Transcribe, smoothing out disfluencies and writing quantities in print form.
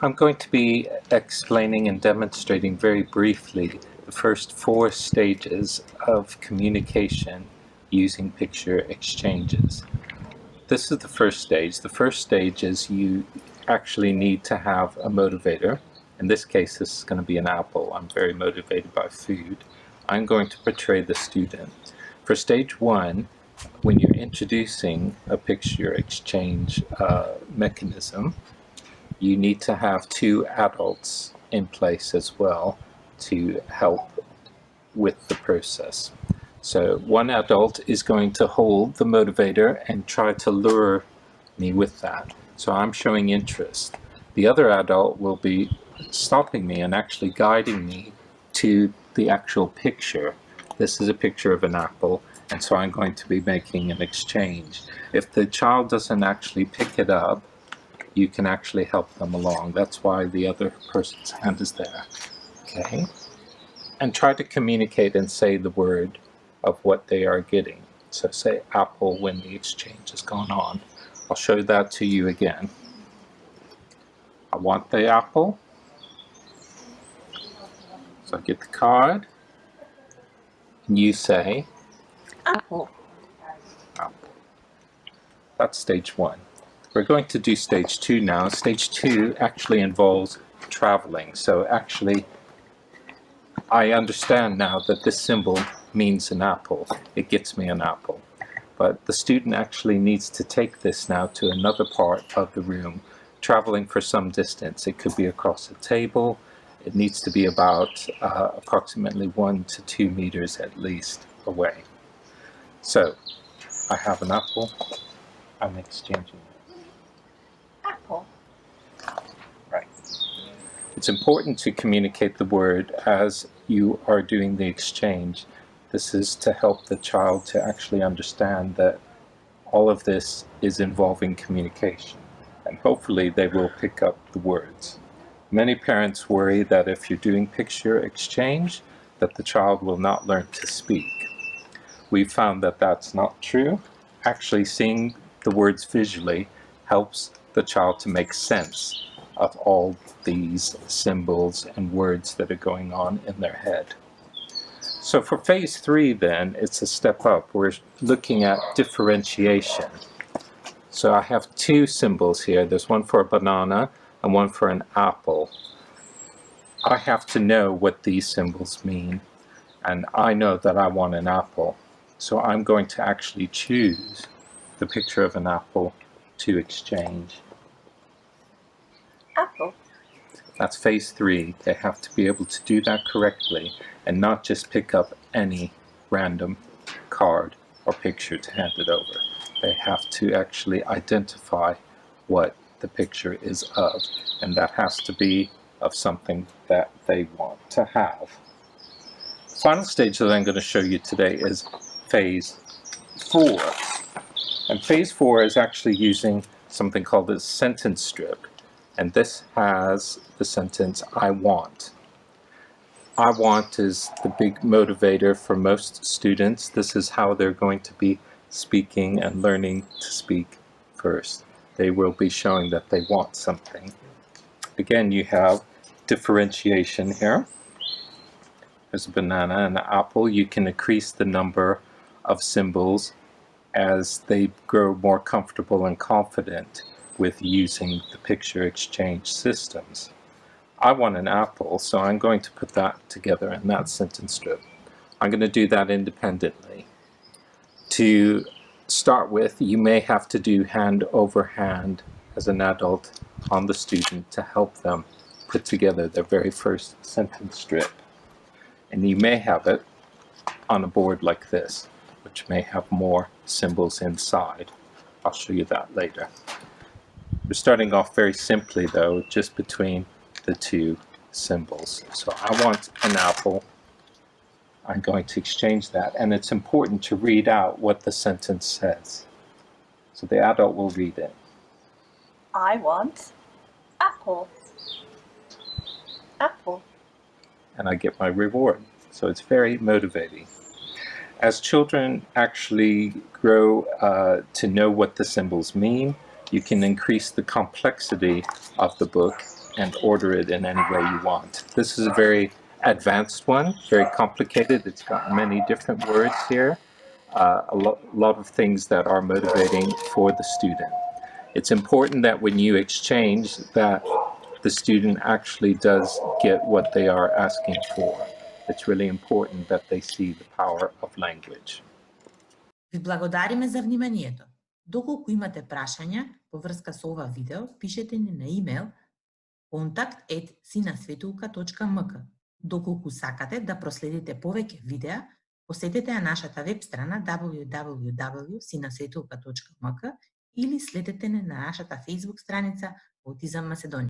I'm going to be explaining and demonstrating very briefly the first 4 stages of communication using picture exchanges. This is the first stage. The first stage is you actually need to have a motivator. In this case, this is going to be an apple. I'm very motivated by food. I'm going to portray the student. For stage 1, when you're introducing a picture exchange mechanism, you need to have 2 adults in place as well to help with the process. So one adult is going to hold the motivator and try to lure me with that. So I'm showing interest. The other adult will be stopping me and actually guiding me to the actual picture. This is a picture of an apple, and so I'm going to be making an exchange. If the child doesn't actually pick it up, you can actually help them along. That's why the other person's hand is there. Okay? And try to communicate and say the word of what they are getting. So say apple when the exchange is going on. I'll show that to you again. I want the apple. So I get the card. And you say apple. Apple. That's stage 1. We're going to do stage 2 now. Stage 2 actually involves traveling. So actually, I understand now that this symbol means an apple. It gets me an apple. But the student actually needs to take this now to another part of the room, traveling for some distance. It could be across a table. It needs to be about approximately 1 to 2 meters at least away. So, I have an apple. I'm exchanging it. Apple. Right. It's important to communicate the word as you are doing the exchange. This is to help the child to actually understand that all of this is involving communication, and hopefully they will pick up the words. Many parents worry that if you're doing picture exchange, that the child will not learn to speak. We've found that that's not true. Actually, seeing the words visually helps the child to make sense of all these symbols and words that are going on in their head. So for phase 3 then, it's a step up. We're looking at differentiation. So I have 2 symbols here. There's one for a banana and one for an apple. I have to know what these symbols mean, and I know that I want an apple. So I'm going to actually choose the picture of an apple to exchange. Apple. That's phase 3. They have to be able to do that correctly and not just pick up any random card or picture to hand it over. They have to actually identify what the picture is of, and that has to be of something that they want to have. The final stage that I'm going to show you today is phase 4. And phase 4 is actually using something called a sentence strip. And this has the sentence, I want. I want is the big motivator for most students. This is how they're going to be speaking and learning to speak first. They will be showing that they want something. Again, you have differentiation here. There's a banana and an apple. You can increase the number of symbols as they grow more comfortable and confident with using the picture exchange systems. I want an apple, so I'm going to put that together in that sentence strip. I'm going to do that independently. To start with, you may have to do hand over hand as an adult on the student to help them put together their very first sentence strip. And you may have it on a board like this, which may have more symbols inside. I'll show you that later. We're starting off very simply though, just between the 2 symbols. So I want an apple. I'm going to exchange that, and it's important to read out what the sentence says. So the adult will read it. I want apple. Apple. And I get my reward. So it's very motivating. As children actually grow to know what the symbols mean, you can increase the complexity of the book and order it in any way you want. This is a very advanced one, very complicated. It's got many different words here, a lot of things that are motivating for the student. It's important that when you exchange that the student actually does get what they are asking for. It's really important that they see the power of language. Ви благодариме за вниманието. Доколку имате прашања во врска со ова видео, пишете ни на имејл kontakt@sinasvetulka.mk. Доколку сакате да проследите повеќе видеа, посетете ја нашата веб страна www.sinasvetulka.mk или следете не на нашата Facebook страница Аутизам Македонија.